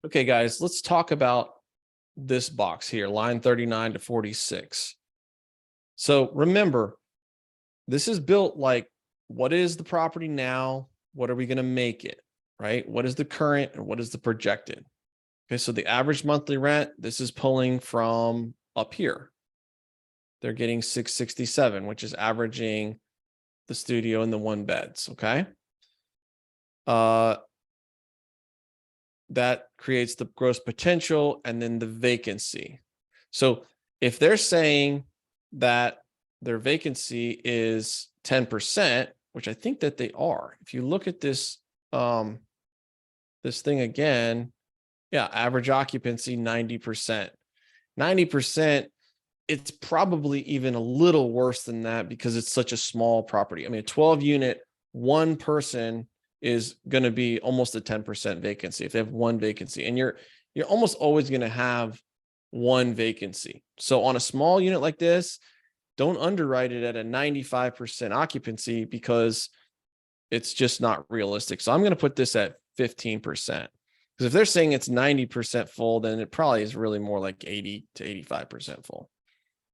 Okay, guys, let's talk about this box here, line 39 to 46. So remember, this is built like, what is the property now? What are we going to make it, right? What is the current and what is the projected? Okay, so the average monthly rent, this is pulling from up here. They're getting 667, which is averaging the studio and the one beds, okay? That creates the gross potential and then the vacancy. So if they're saying that their vacancy is 10%, which I think that they are, if you look at this, this thing again, yeah, average occupancy 90%. 90%, it's probably even a little worse than that because it's such a small property. I mean, a 12 unit, one person is going to be almost a 10% vacancy if they have one vacancy, and you're almost always going to have one vacancy. So on a small unit like this, don't underwrite it at a 95% occupancy because it's just not realistic. So I'm going to put this at 15%, because if they're saying it's 90% full, then it probably is really more like 80 to 85% full.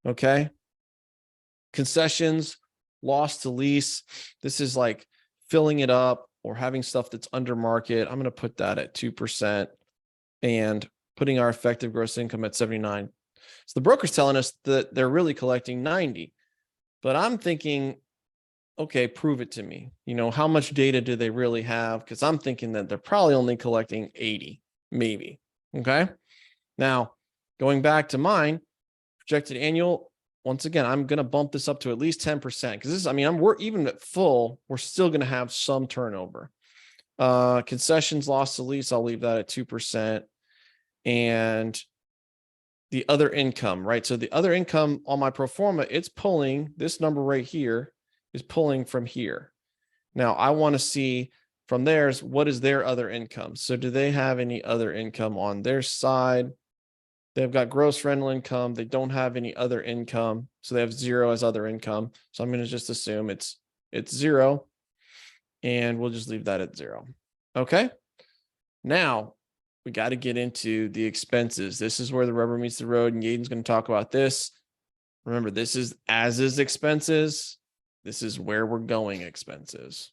Okay. Concessions, loss to lease. This is like filling it up or having stuff that's under market. I'm going to put that at 2% and putting our effective gross income at 79. So the broker's telling us that they're really collecting 90, but I'm thinking, okay, prove it to me. You know, how much data do they really have? Because I'm thinking that they're probably only collecting 80, maybe. Okay. Now, going back to mine, projected annual, once again, I'm going to bump this up to at least 10% because this is, I mean, we're even at full, we're still going to have some turnover. Concessions, loss to lease, I'll leave that at 2%. And the other income, right? So the other income on my pro forma, it's pulling, this number right here is pulling from here. Now I want to see from theirs, what is their other income? So do they have any other income on their side? They've got gross rental income. They don't have any other income. So they have zero as other income. So I'm going to just assume it's zero, and we'll just leave that at zero. Okay. Now we got to get into the expenses. This is where the rubber meets the road, and Yaden's going to talk about this. Remember, this is as is expenses. This is where we're going expenses.